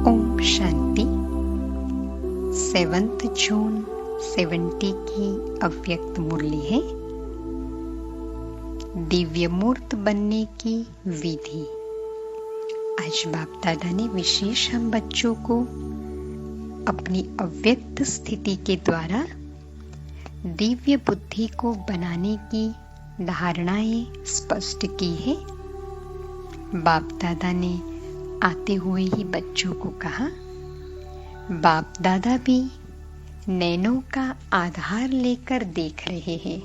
ओम शांति। 7 जून 70 की अव्यक्त मुरली है। दिव्य मूर्त बनने की विधि। आज बाप दादा ने विशेष हम बच्चों को अपनी अव्यक्त स्थिति के द्वारा दिव्य बुद्धि को बनाने की धारणाएं स्पष्ट की है। बाप दादा ने आते हुए ही बच्चों को कहा, बाप दादा भी नैनों का आधार लेकर देख रहे हैं।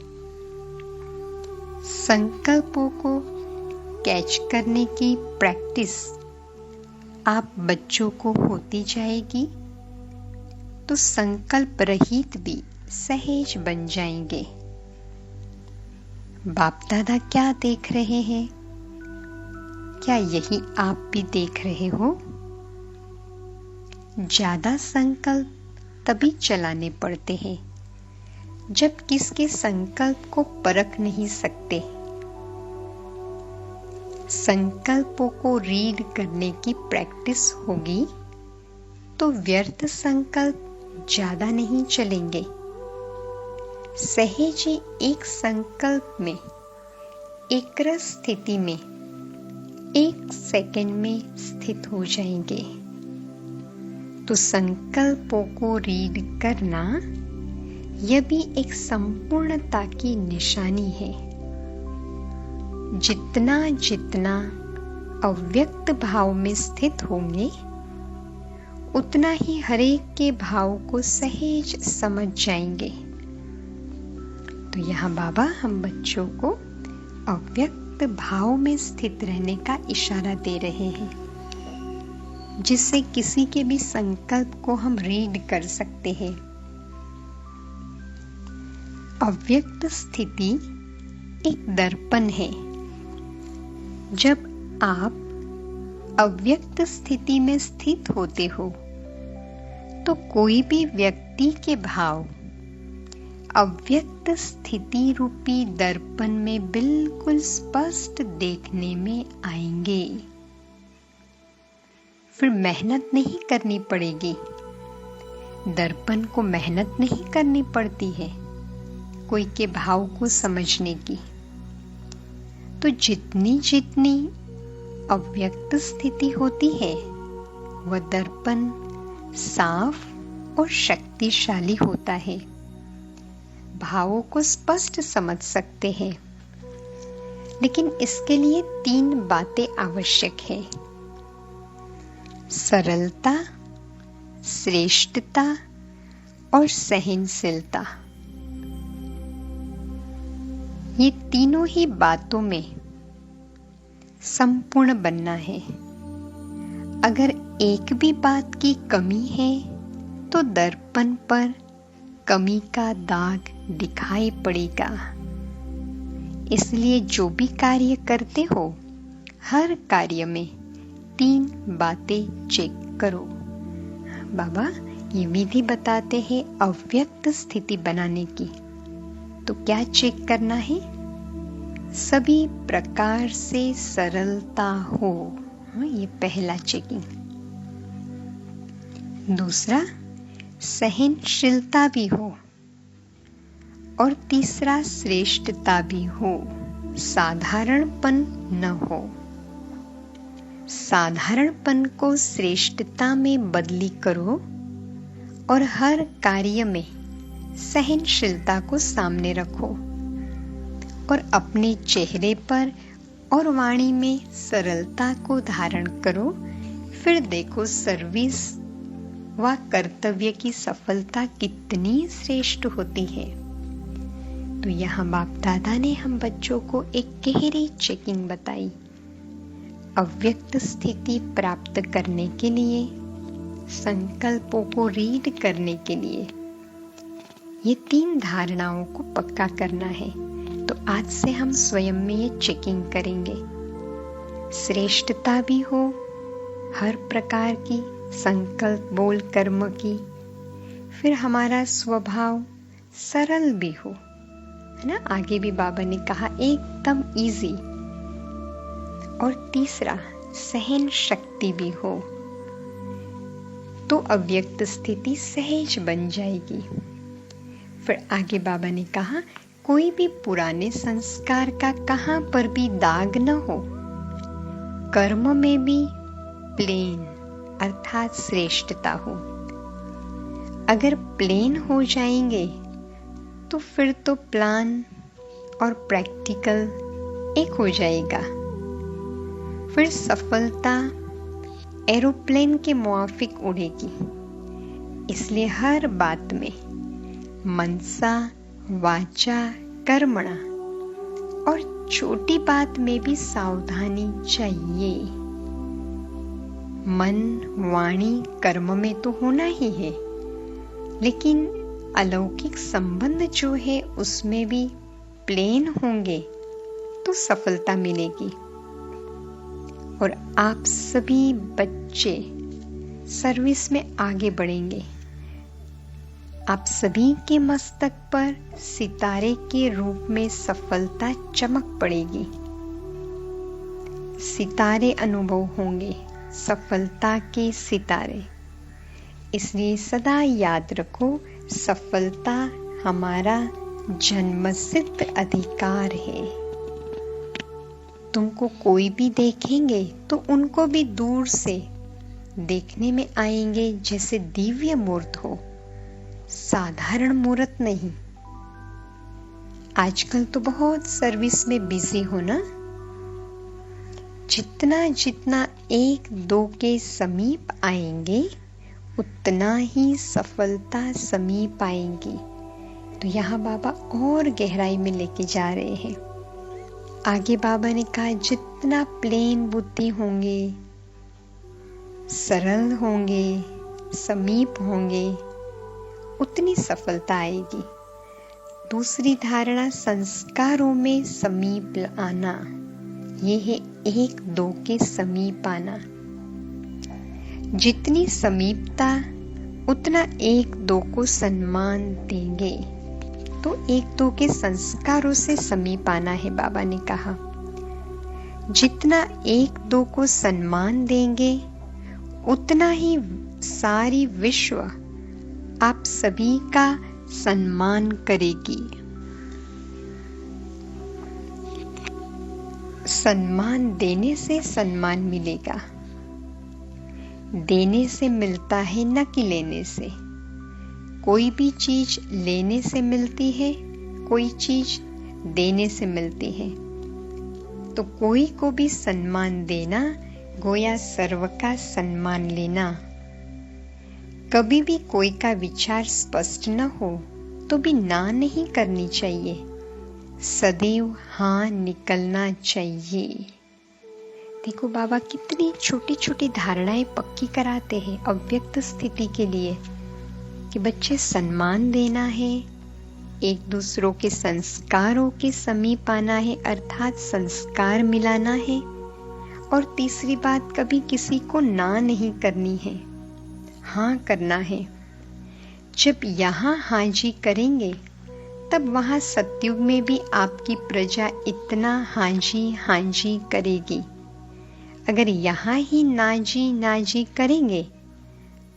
संकल्पों को कैच करने की प्रैक्टिस आप बच्चों को होती जाएगी तो संकल्प रहित भी सहज बन जाएंगे। बाप दादा क्या देख रहे हैं? क्या यही आप भी देख रहे हो? ज्यादा संकल्प तभी चलाने पड़ते हैं जब किसके संकल्प को परख नहीं सकते। संकल्पों को रीड करने की प्रैक्टिस होगी तो व्यर्थ संकल्प ज्यादा नहीं चलेंगे। सहज ही एक संकल्प में एकरस स्थिति में 1 सेकंड में स्थित हो जाएंगे। तो संकल्पों को रीड करना यह भी एक संपूर्णता की निशानी है। जितना जितना अव्यक्त भाव में स्थित होंगे उतना ही हरेक के भाव को सहज समझ जाएंगे। तो यहाँ बाबा हम बच्चों को अव्यक्त भाव में स्थित रहने का इशारा दे रहे हैं, जिससे किसी के भी संकल्प को हम रीड कर सकते हैं। अव्यक्त स्थिति एक दर्पण है। जब आप अव्यक्त स्थिति में स्थित होते हो तो कोई भी व्यक्ति के भाव अव्यक्त स्थिति रूपी दर्पण में बिल्कुल स्पष्ट देखने में आएंगे। फिर मेहनत नहीं करनी पड़ेगी। दर्पण को मेहनत नहीं करनी पड़ती है कोई के भाव को समझने की। तो जितनी जितनी अव्यक्त स्थिति होती है वह दर्पण साफ और शक्तिशाली होता है। भावों को स्पष्ट समझ सकते हैं, लेकिन इसके लिए 3 बातें आवश्यक है। सरलता, श्रेष्ठता और सहनशीलता। ये तीनों ही बातों में संपूर्ण बनना है। अगर एक भी बात की कमी है तो दर्पण पर कमी का दाग दिखाई पड़ेगा। इसलिए जो भी कार्य करते हो हर कार्य में 3 बातें चेक करो। बाबा ये विधि बताते हैं अव्यक्त स्थिति बनाने की। तो क्या चेक करना है? सभी प्रकार से सरलता हो। ये पहला चेकिंग। दूसरा, सहनशीलता भी हो। और तीसरा, श्रेष्ठता भी हो। साधारणपन न हो। साधारणपन को श्रेष्ठता में बदली करो और हर कार्य में सहनशीलता को सामने रखो और अपने चेहरे पर और वाणी में सरलता को धारण करो। फिर देखो सर्विस व कर्तव्य की सफलता कितनी श्रेष्ठ होती है। तो यहाँ बाप दादा ने हम बच्चों को एक गहरी चेकिंग बताई। अव्यक्त स्थिति प्राप्त करने के लिए, संकल्पों को रीड करने के लिए ये 3 धारणाओं को पक्का करना है। तो आज से हम स्वयं में ये चेकिंग करेंगे। श्रेष्ठता भी हो हर प्रकार की, संकल्प बोल कर्म की। फिर हमारा स्वभाव सरल भी हो, है ना। आगे भी बाबा ने कहा एकदम इजी। और तीसरा, सहन शक्ति भी हो। तो अव्यक्त स्थिति सहज बन जाएगी। फिर आगे बाबा ने कहा, कोई भी पुराने संस्कार का कहां पर भी दाग न हो। कर्म में भी प्लेन अर्थात श्रेष्ठता हो। अगर प्लेन हो जाएंगे तो फिर तो प्लान और प्रैक्टिकल एक हो जाएगा। फिर सफलता एरोप्लेन के मुआफिक उड़ेगी। इसलिए हर बात में मनसा वाचा कर्मणा और छोटी बात में भी सावधानी चाहिए। मन वाणी कर्म में तो होना ही है, लेकिन अलौकिक संबंध जो है उसमें भी प्लेन होंगे तो सफलता मिलेगी। और आप सभी बच्चे सर्विस में आगे बढ़ेंगे। आप सभी के मस्तक पर सितारे के रूप में सफलता चमक पड़ेगी। सितारे अनुभव होंगे, सफलता के सितारे। इसलिए सदा याद रखो, सफलता हमारा जन्मसिद्ध अधिकार है। तुमको कोई भी देखेंगे तो उनको भी दूर से देखने में आएंगे जैसे दिव्य मूर्त हो, साधारण मूर्त नहीं। आजकल तो बहुत सर्विस में बिजी हो ना। जितना जितना एक दो के समीप आएंगे उतना ही सफलता समीप आएगी। तो यहाँ बाबा और गहराई में लेके जा रहे हैं। आगे बाबा ने कहा, जितना प्लेन बुद्धि होंगे, सरल होंगे, समीप होंगे, उतनी सफलता आएगी। दूसरी धारणा, संस्कारों में समीप आना, ये है एक दो के समीप आना। जितनी समीपता उतना एक दो को सम्मान देंगे। तो एक दो के संस्कारों से समीप आना है। बाबा ने कहा, जितना एक दो को सम्मान देंगे उतना ही सारी विश्व आप सभी का सम्मान करेगी। सम्मान देने से सम्मान मिलेगा। देने से मिलता है, न कि लेने से। कोई भी चीज लेने से मिलती है, कोई चीज देने से मिलती है। तो कोई को भी सम्मान देना गोया सर्व का सम्मान लेना। कभी भी कोई का विचार स्पष्ट न हो तो भी ना नहीं करनी चाहिए, सदैव हाँ निकलना चाहिए। देखो बाबा कितनी छोटी छोटी धारणाएं पक्की कराते हैं अव्यक्त स्थिति के लिए, कि बच्चे सम्मान देना है, एक दूसरों के संस्कारों के समीप आना है अर्थात संस्कार मिलाना है। और तीसरी बात, कभी किसी को ना नहीं करनी है, हाँ करना है। जब यहाँ हाँ जी करेंगे तब वहाँ सतयुग में भी आपकी प्रजा इतना हाँ जी करेगी। अगर यहाँ ही ना जी करेंगे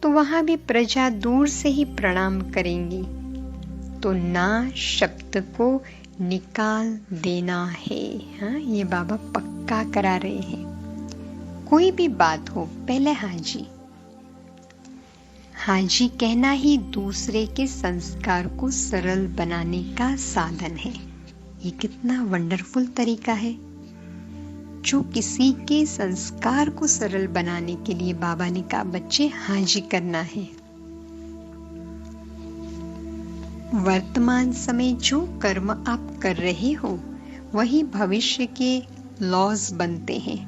तो वहाँ भी प्रजा दूर से ही प्रणाम करेंगी। तो ना शब्द को निकाल देना है। हाँ, ये बाबा पक्का करा रहे हैं। कोई भी बात हो पहले हाँ जी कहना ही दूसरे के संस्कार को सरल बनाने का साधन है। ये कितना वंडरफुल तरीका है जो किसी के संस्कार को सरल बनाने के लिए बाबा ने कहा बच्चे हाँ जी करना है। वर्तमान समय जो कर्म आप कर रहे हो वही भविष्य के लॉज बनते हैं।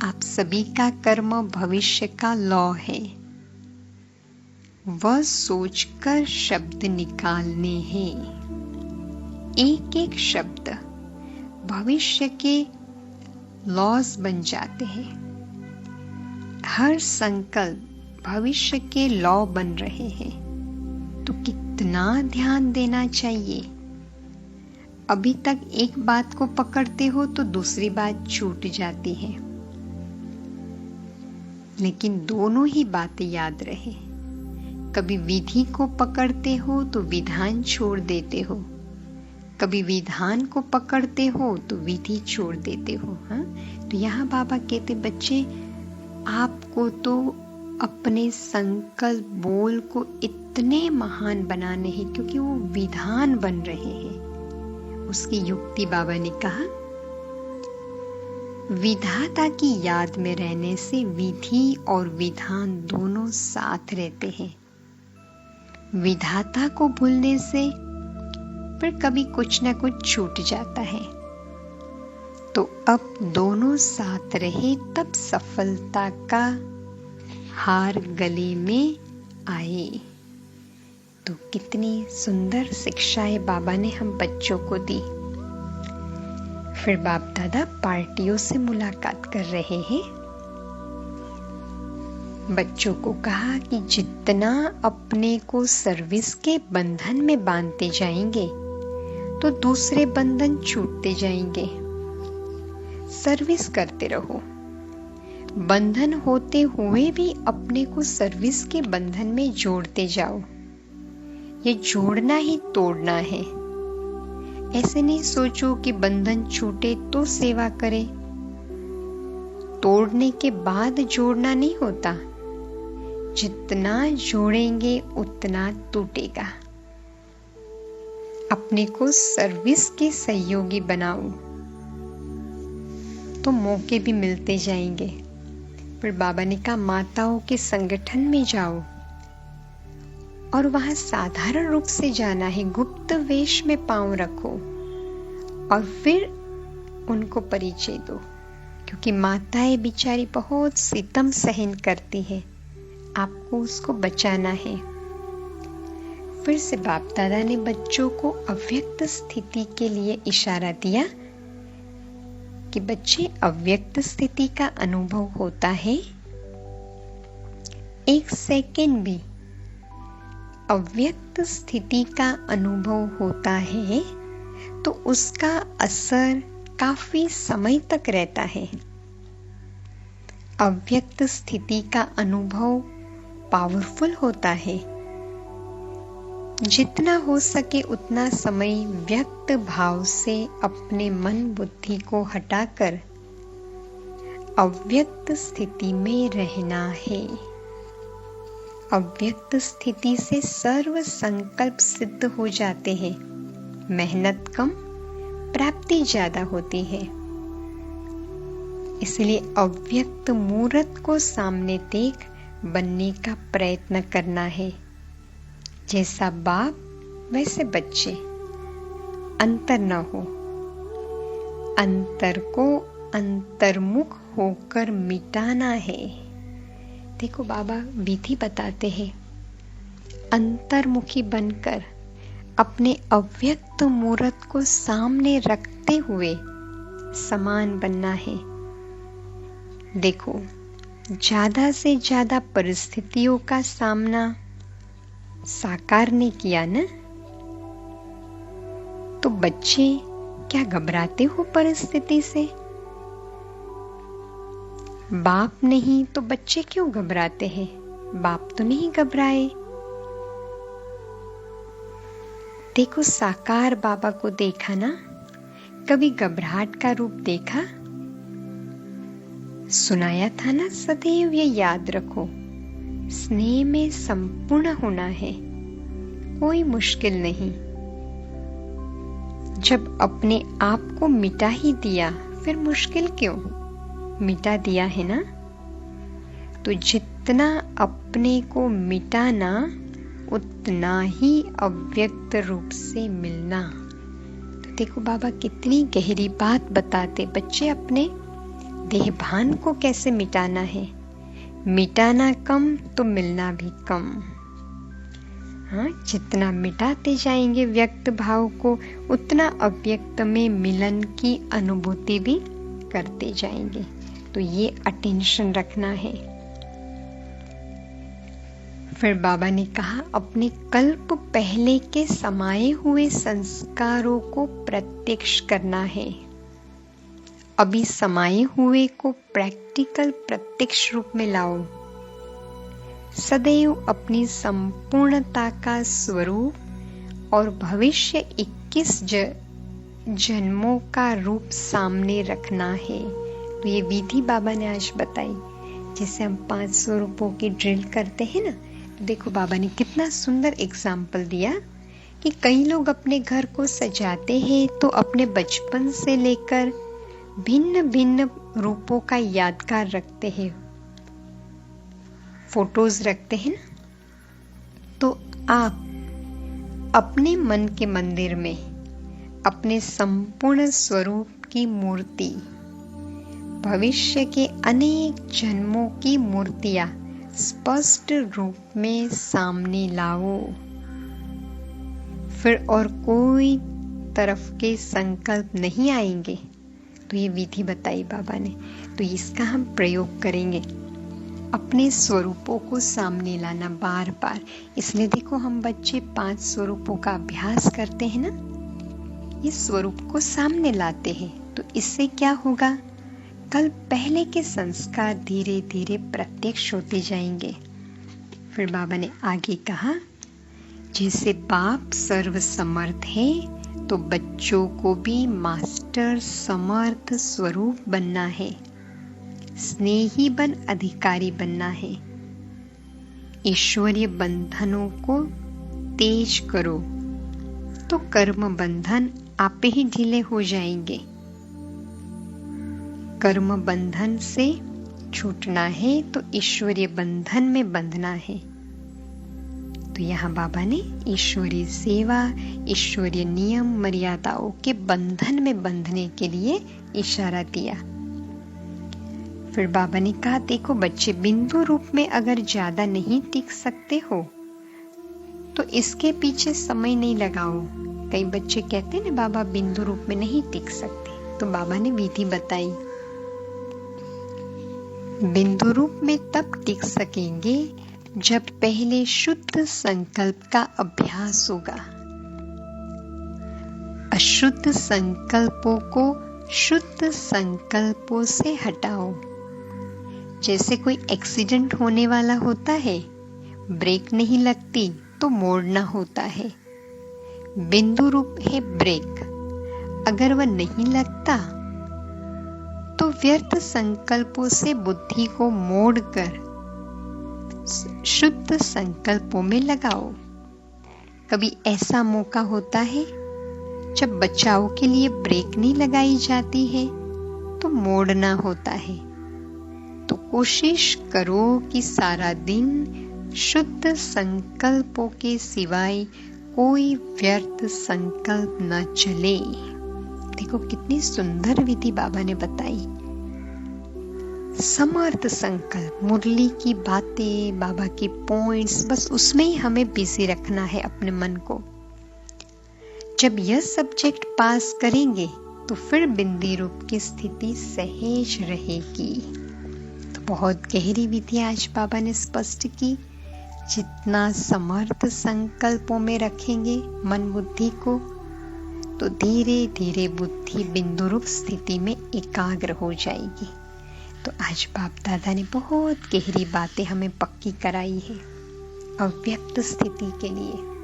आप सभी का कर्म भविष्य का लॉ है। वह सोचकर शब्द निकालने हैं। एक एक शब्द भविष्य के लॉज बन जाते हैं। हर संकल्प भविष्य के लॉ बन रहे हैं। तो कितना ध्यान देना चाहिए। अभी तक एक बात को पकड़ते हो तो दूसरी बात छूट जाती है, लेकिन दोनों ही बातें याद रहे। कभी विधि को पकड़ते हो तो विधान छोड़ देते हो, कभी विधान को पकड़ते हो तो विधि छोड़ देते हो। हाँ, तो यहाँ बाबा कहते बच्चे आपको तो अपने संकल्प बोल को इतने महान बनाने हैं क्योंकि वो विधान बन रहे हैं। उसकी युक्ति बाबा ने कहा, विधाता की याद में रहने से विधि और विधान दोनों साथ रहते हैं। विधाता को भूलने से फिर कभी कुछ न कुछ छूट जाता है। तो अब दोनों साथ रहे तब सफलता का हार गले में आए। तो कितनी सुंदर शिक्षाएं बाबा ने हम बच्चों को दी। फिर बाप दादा पार्टियों से मुलाकात कर रहे हैं। बच्चों को कहा कि जितना अपने को सर्विस के बंधन में बांधते जाएंगे तो दूसरे बंधन छूटते जाएंगे। सर्विस करते रहो, बंधन होते हुए भी अपने को सर्विस के बंधन में जोड़ते जाओ। ये जोड़ना ही तोड़ना है। ऐसे नहीं सोचो कि बंधन छूटे तो सेवा करे। तोड़ने के बाद जोड़ना नहीं होता, जितना जोड़ेंगे उतना टूटेगा। अपने को सर्विस के सहयोगी बनाओ तो मौके भी मिलते जाएंगे। फिर बाबा ने कहा माताओं के संगठन में जाओ और वहां साधारण रूप से जाना है, गुप्त वेश में पांव रखो और फिर उनको परिचय दो, क्योंकि माताएं बिचारी बहुत सितम सहन करती है, आपको उसको बचाना है। फिर से बाप दादा ने बच्चों को अव्यक्त स्थिति के लिए इशारा दिया कि बच्चे अव्यक्त स्थिति का अनुभव होता है, एक सेकंड भी अव्यक्त स्थिति का अनुभव होता है तो उसका असर काफी समय तक रहता है। अव्यक्त स्थिति का अनुभव पावरफुल होता है। जितना हो सके उतना समय व्यक्त भाव से अपने मन बुद्धि को हटाकर अव्यक्त स्थिति में रहना है। अव्यक्त स्थिति से सर्व संकल्प सिद्ध हो जाते हैं, मेहनत कम, प्राप्ति ज्यादा होती है। इसलिए अव्यक्त मूर्त को सामने देख बनने का प्रयत्न करना है। जैसा बाप वैसे बच्चे, अंतर न हो। अंतर को अंतर्मुख होकर मिटाना है। देखो बाबा विधि बताते हैं, अंतर्मुखी बनकर अपने अव्यक्त मूर्त को सामने रखते हुए समान बनना है। देखो ज्यादा से ज्यादा परिस्थितियों का सामना साकार ने किया ना, तो बच्चे क्या घबराते हो परिस्थिति से? बाप नहीं तो बच्चे क्यों घबराते हैं? बाप तो नहीं घबराए। देखो साकार बाबा को देखा ना, कभी घबराहट का रूप देखा? सुनाया था ना, सदैव ये याद रखो, स्नेह में संपूर्ण होना है, कोई मुश्किल नहीं। जब अपने आप को मिटा ही दिया फिर मुश्किल क्यों? मिटा दिया है ना, तो जितना अपने को मिटाना उतना ही अव्यक्त रूप से मिलना। तो देखो बाबा कितनी गहरी बात बताते, बच्चे अपने देहभान को कैसे मिटाना है। मिटाना कम तो मिलना भी कम। हाँ, जितना मिटाते जाएंगे व्यक्त भाव को उतना अव्यक्त में मिलन की अनुभूति भी करते जाएंगे। तो ये अटेंशन रखना है। फिर बाबा ने कहा अपने कल्प पहले के समाये हुए संस्कारों को प्रत्यक्ष करना है। अभी समाये हुए को प्रैक्टिकल प्रत्यक्ष रूप में लाओ। सदैव अपनी संपूर्णता का स्वरूप और भविष्य 21 जन्मों का रूप सामने रखना है। तो ये विधि बाबा ने आज बताई। जैसे हम 5 स्वरूपों की ड्रिल करते हैं ना, तो देखो बाबा ने कितना सुंदर एग्जाम्पल दिया कि कई लोग अपने घर को सजाते हैं तो अपने बचपन से लेकर भिन्न भिन्न रूपों का यादगार रखते हैं, फोटोज रखते हैं ना। तो आप अपने मन के मंदिर में अपने संपूर्ण स्वरूप की मूर्ति, भविष्य के अनेक जन्मों की मूर्तियां स्पष्ट रूप में सामने लाओ। फिर और कोई तरफ के संकल्प नहीं आएंगे। तो ये विधि बताई बाबा ने, तो इसका हम प्रयोग करेंगे। अपने स्वरूपों को सामने लाना बार बार। इसलिए देखो हम बच्चे 5 स्वरूपों का अभ्यास करते हैं ना, इस स्वरूप को सामने लाते हैं। तो इससे क्या होगा, कल पहले के संस्कार धीरे धीरे प्रत्यक्ष होते जाएंगे। फिर बाबा ने आगे कहा, जैसे बाप सर्व समर्थ है तो बच्चों को भी मास्टर समर्थ स्वरूप बनना है, स्नेही बन अधिकारी बनना है। ईश्वरीय बंधनों को तेज करो तो कर्म बंधन आप ही ढीले हो जाएंगे। कर्म बंधन से छूटना है तो ईश्वरीय बंधन में बंधना है। तो यहाँ बाबा ने ईश्वरीय सेवा, ईश्वरीय नियम मर्यादाओं के बंधन में बंधने के लिए इशारा दिया। फिर बाबा ने कहा, देखो बच्चे, बिंदु रूप में अगर ज्यादा नहीं टिक सकते हो तो इसके पीछे समय नहीं लगाओ। कई बच्चे कहते हैं ना, बाबा बिंदु रूप में नहीं टिक सकते। तो बाबा ने विधि बताई। बिंदु रूप में तब टिक सकेंगे जब पहले शुद्ध संकल्प का अभ्यास होगा। अशुद्ध संकल्पों को शुद्ध संकल्पों से हटाओ। जैसे कोई एक्सीडेंट होने वाला होता है, ब्रेक नहीं लगती तो मोड़ना होता है। बिंदु रूप है ब्रेक, अगर वह नहीं लगता तो व्यर्थ संकल्पों से बुद्धि को मोड़कर शुद्ध संकल्पों में लगाओ। कभी ऐसा मौका होता है जब बचाव के लिए ब्रेक नहीं लगाई जाती है तो मोड़ना होता है। तो कोशिश करो कि सारा दिन शुद्ध संकल्पों के सिवाय कोई व्यर्थ संकल्प न चले। देखो कितनी सुंदर विधि बाबा ने बताई। समर्थ संकल्प, मुरली की बातें, बाबा की पॉइंट्स, बस उसमें ही हमें बिजी रखना है अपने मन को। जब यह सब्जेक्ट पास करेंगे तो फिर बिंदी रूप की स्थिति सहज रहेगी। तो बहुत गहरी विधि आज बाबा ने स्पष्ट की। जितना समर्थ संकल्पों में रखेंगे मन बुद्धि को, तो धीरे धीरे बुद्धि बिंदु रूप स्थिति में एकाग्र हो जाएगी। तो आज बाप दादा ने बहुत गहरी बातें हमें पक्की कराई है। अव्यक्त स्थिति के लिए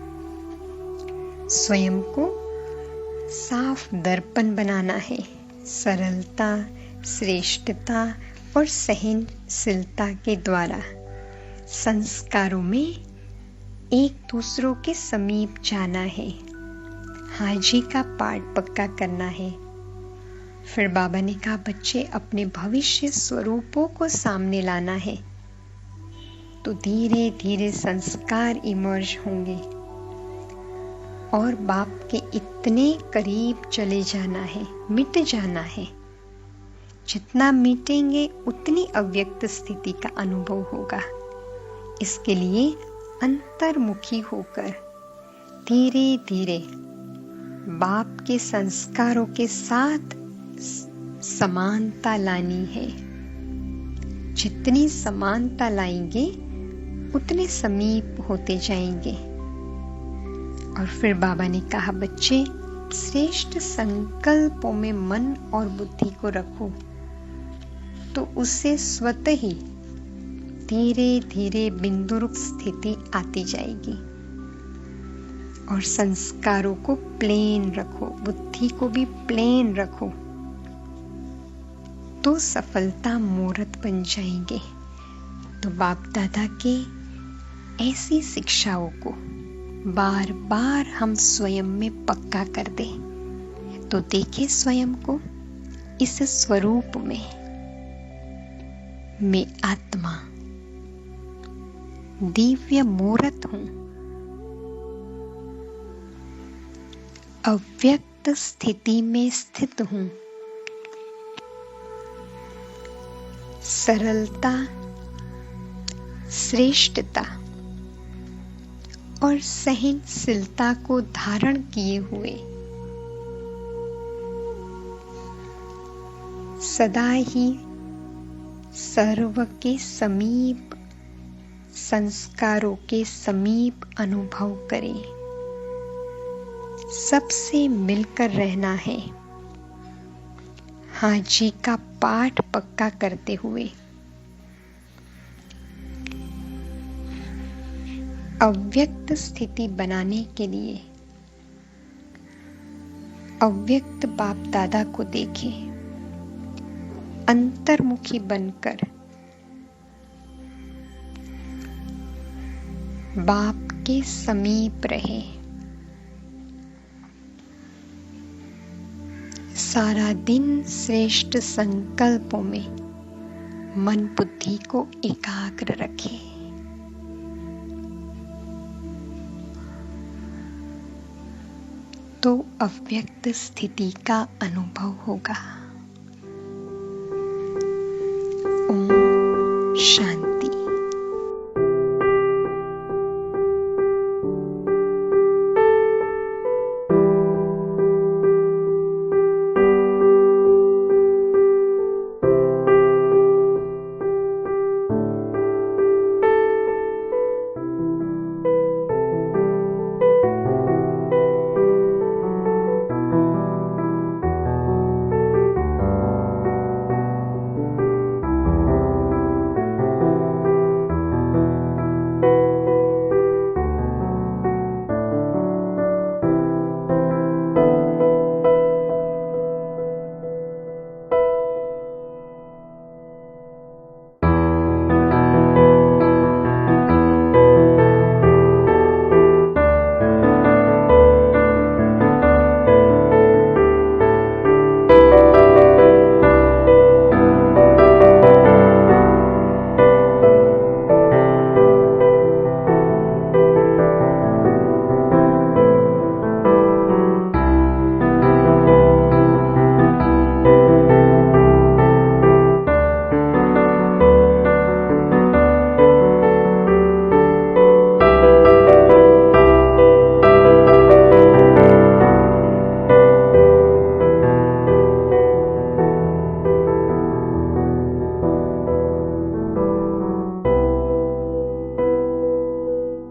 स्वयं को साफ दर्पण बनाना है। सरलता, श्रेष्ठता और सहनशीलता के द्वारा संस्कारों में एक दूसरों के समीप जाना है। हाजी का पाठ पक्का करना है। फिर बाबा ने कहा, बच्चे अपने भविष्य स्वरूपों को सामने लाना है। तो धीरे धीरे संस्कार इमर्ज होंगे और बाप के इतने करीब चले जाना है, मिट जाना है। जितना मिटेंगे उतनी अव्यक्त स्थिति का अनुभव होगा। इसके लिए अंतर्मुखी होकर धीरे धीरे बाप के संस्कारों के साथ समानता लानी है। जितनी समानता लाएंगे उतने समीप होते जाएंगे। और फिर बाबा ने कहा, बच्चे श्रेष्ठ संकल्पों में मन और बुद्धि को रखो, तो उससे स्वतः ही धीरे धीरे बिंदुरुक स्थिति आती जाएगी। और संस्कारों को प्लेन रखो, बुद्धि को भी प्लेन रखो, तो सफलता मूर्त बन जाएंगे। तो बाप दादा के ऐसी शिक्षाओं को बार बार हम स्वयं में पक्का कर दें, तो देखें स्वयं को इस स्वरूप में, मैं आत्मा दिव्य मूर्त हूं, अव्यक्त स्थिति में स्थित हूं, सरलता, श्रेष्ठता और सहनशीलता को धारण किए हुए सदा ही सर्व के समीप, संस्कारों के समीप अनुभव करें। सबसे मिलकर रहना है, हाँ जी का पाठ पक्का करते हुए। अव्यक्त स्थिति बनाने के लिए अव्यक्त बाप दादा को देखें, अंतर्मुखी बनकर बाप के समीप रहे। सारा दिन श्रेष्ठ संकल्पों में मन बुद्धि को एकाग्र रखे। तो अव्यक्त स्थिति का अनुभव होगा। ओम शांति।